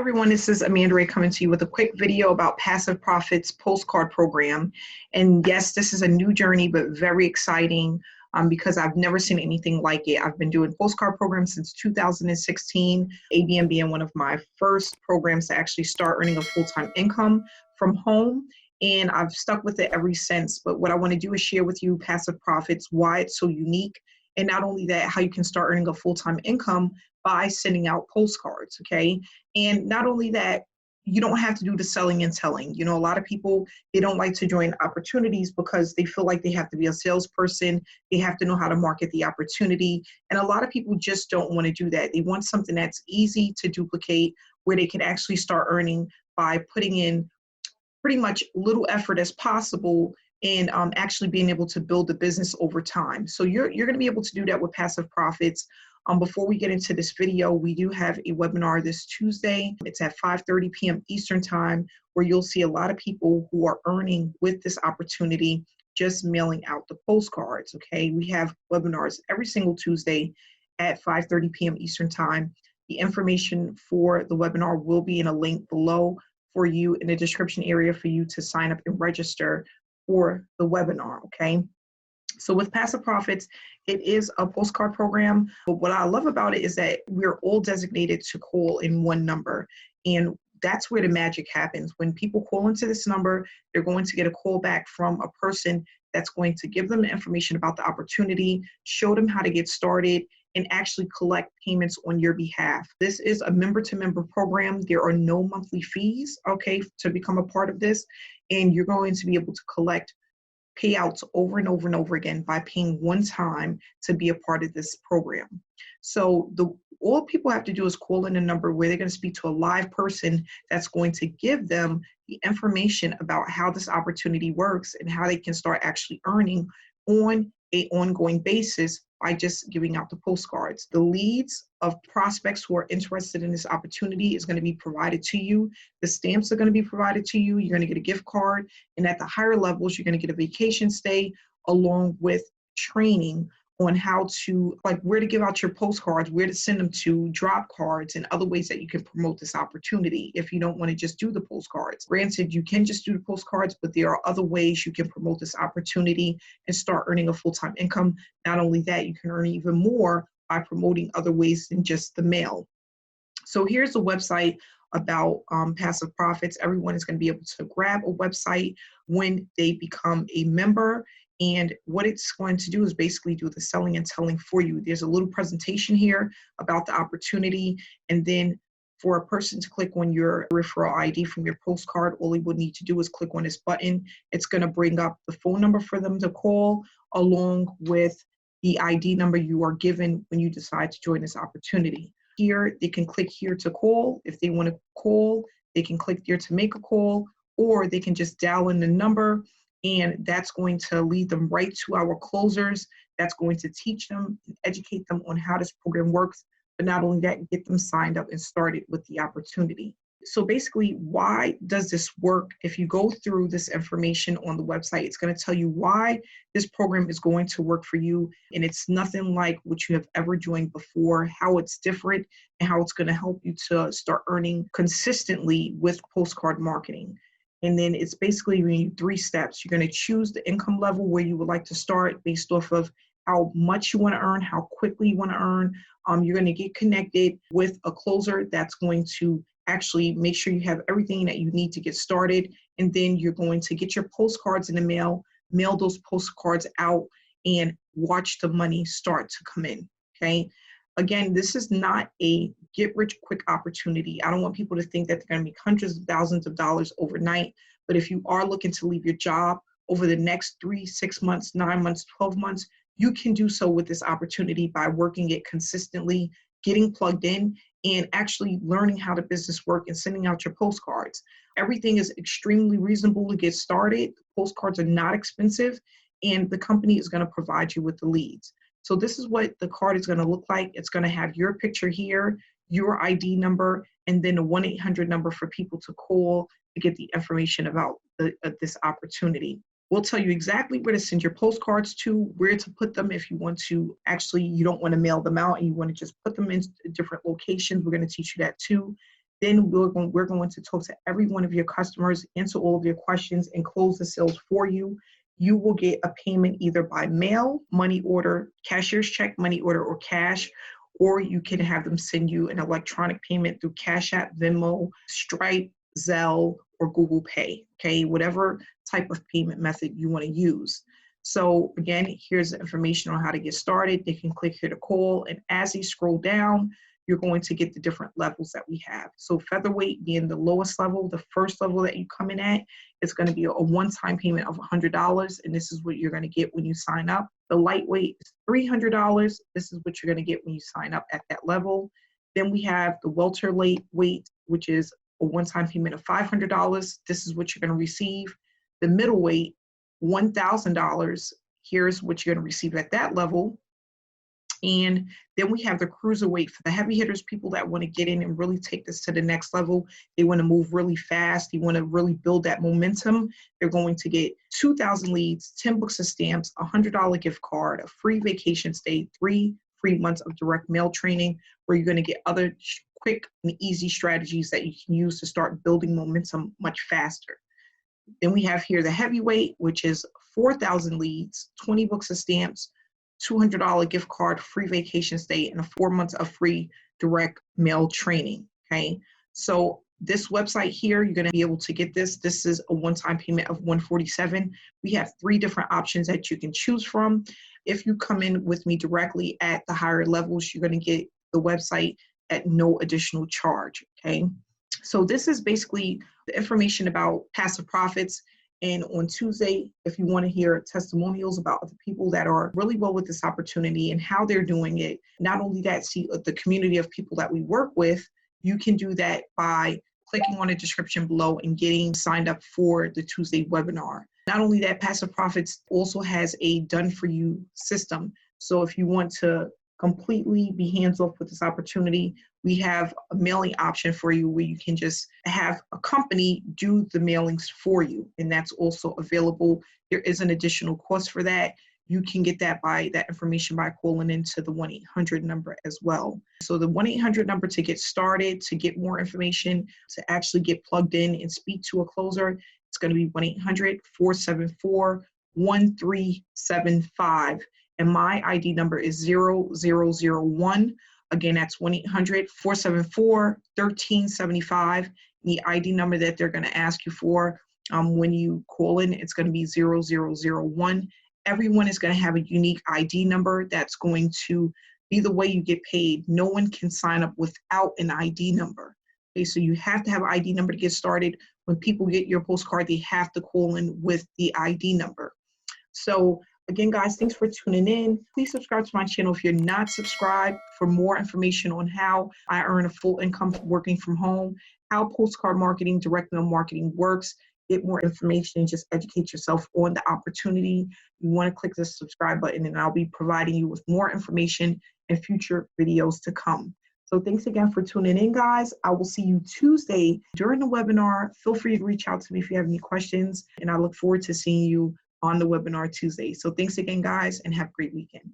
everyone, this is Amanda Ray coming to you with a quick video about Passive Profits Postcard Program. And yes, this is a new journey, but very exciting because I've never seen anything like it. I've been doing postcard programs since 2016, ABM being one of my first programs to actually start earning a full-time income from home. And I've stuck with it ever since. But what I want to do is share with you Passive Profits, why it's so unique. And not only that, how you can start earning a full-time income by sending out postcards, okay? And not only that, you don't have to do the selling and telling. You know, a lot of people, they don't like to join opportunities because they feel like they have to be a salesperson. They have to know how to market the opportunity. And a lot of people just don't want to do that. They want something that's easy to duplicate, where they can actually start earning by putting in pretty much little effort as possible and actually being able to build the business over time. So you're going to be able to do that with Passive Profits. Before we get into this video, we do have a webinar this Tuesday. It's at 5:30 p.m. Eastern Time, where you'll see a lot of people who are earning with this opportunity, just mailing out the postcards, okay? We have webinars every single Tuesday at 5:30 p.m. Eastern Time. The information for the webinar will be in a link below for you in the description area for you to sign up and register for the webinar, okay? So with Passive Profits, it is a postcard program, but what I love about it is that we're all designated to call in one number, and that's where the magic happens. When people call into this number, they're going to get a call back from a person that's going to give them the information about the opportunity, show them how to get started, and actually collect payments on your behalf. This is a member-to-member program. There are no monthly fees, okay, to become a part of this, and you're going to be able to collect payouts over and over and over again by paying one time to be a part of this program. So all people have to do is call in a number where they're going to speak to a live person that's going to give them the information about how this opportunity works and how they can start actually earning on an ongoing basis by just giving out the postcards. The leads of prospects who are interested in this opportunity is going to be provided to you. The stamps are going to be provided to you. You're going to get a gift card. And at the higher levels, you're going to get a vacation stay along with training on how to, like where to give out your postcards, where to send them to, drop cards, and other ways that you can promote this opportunity if you don't want to just do the postcards. Granted, you can just do the postcards, but there are other ways you can promote this opportunity and start earning a full-time income. Not only that, you can earn even more by promoting other ways than just the mail. So here's a website about Passive Profits. Everyone is going to be able to grab a website when they become a member. And what it's going to do is basically do the selling and telling for you. There's a little presentation here about the opportunity. And then for a person to click on your referral ID from your postcard, all they would need to do is click on this button. It's going to bring up the phone number for them to call along with the ID number you are given when you decide to join this opportunity. Here, they can click here to call. If they want to call, they can click here to make a call, or they can just dial in the number, and that's going to lead them right to our closers. That's going to teach them and educate them on how this program works, but not only that, get them signed up and started with the opportunity. So basically, why does this work? If you go through this information on the website, it's going to tell you why this program is going to work for you. And it's nothing like what you have ever joined before, how it's different, and how it's going to help you to start earning consistently with postcard marketing. And then it's basically 3 steps. You're going to choose the income level where you would like to start based off of how much you want to earn, how quickly you want to earn. You're going to get connected with a closer that's going to actually make sure you have everything that you need to get started. And then you're going to get your postcards in the mail those postcards out, and watch the money start to come in, okay? Again, this is not a get-rich-quick opportunity. I don't want people to think that they're going to make hundreds of thousands of dollars overnight. But if you are looking to leave your job over the next 3, 6 months, 9 months, 12 months, you can do so with this opportunity by working it consistently, getting plugged in, and actually learning how the business works and sending out your postcards. Everything is extremely reasonable to get started. Postcards are not expensive, and the company is going to provide you with the leads. So this is what the card is going to look like. It's going to have your picture here, your ID number, and then a 1-800 number for people to call to get the information about this opportunity. We'll tell you exactly where to send your postcards to, where to put them if you want to. Actually, you don't want to mail them out and you want to just put them in different locations. We're going to teach you that too. Then we're going to talk to every one of your customers, answer all of your questions, and close the sales for you. You will get a payment either by mail, money order, cashier's check, money order, or cash, or you can have them send you an electronic payment through Cash App, Venmo, Stripe, Zelle, or Google Pay, okay? Whatever type of payment method you want to use. So again, here's the information on how to get started. They can click here to call, and as they scroll down, you're going to get the different levels that we have. So featherweight being the lowest level, the first level that you come in at, it's going to be a one-time payment of $100, and this is what you're going to get when you sign up. The lightweight is $300. This is what you're going to get when you sign up at that level. Then we have the welterweight, which is a one-time payment of $500. This is what you're going to receive. The middleweight, $1,000. Here's what you're going to receive at that level. And then we have the cruiserweight for the heavy hitters, people that want to get in and really take this to the next level. They want to move really fast. They want to really build that momentum. They're going to get 2,000 leads, 10 books of stamps, a $100 gift card, a free vacation stay, 3 free months of direct mail training, where you're going to get other quick and easy strategies that you can use to start building momentum much faster. Then we have here the heavyweight, which is 4,000 leads, 20 books of stamps, $200 gift card, free vacation stay, and 4 months of free direct mail training, okay? So this website here, you're gonna be able to get this. This is a one-time payment of $147. We have 3 different options that you can choose from. If you come in with me directly at the higher levels, you're gonna get the website at no additional charge, okay? So this is basically the information about passive profits. And on Tuesday, if you want to hear testimonials about other people that are really well with this opportunity and how they're doing it, not only that, see the community of people that we work with, you can do that by clicking on the description below and getting signed up for the Tuesday webinar. Not only that, Passive Profits also has a done-for-you system. So if you want to completely be hands-off with this opportunity, we have a mailing option for you where you can just have a company do the mailings for you, and that's also available. There is an additional cost for that. You can get that information by calling into the 1-800 number as well. So the 1-800 number to get started, to get more information, to actually get plugged in and speak to a closer, it's going to be 1-800-474-1375. And my ID number is 0001. Again, that's 1-800-474-1375. The ID number that they're going to ask you for when you call in, it's going to be 0001. Everyone is going to have a unique ID number that's going to be the way you get paid. No one can sign up without an ID number. Okay, so you have to have an ID number to get started. When people get your postcard, they have to call in with the ID number. So again, guys, thanks for tuning in. Please subscribe to my channel if you're not subscribed for more information on how I earn a full income working from home, how postcard marketing, direct mail marketing works. Get more information and just educate yourself on the opportunity. You want to click the subscribe button, and I'll be providing you with more information and future videos to come. So thanks again for tuning in, guys. I will see you Tuesday during the webinar. Feel free to reach out to me if you have any questions, and I look forward to seeing you on the webinar Tuesday. So thanks again, guys, and have a great weekend.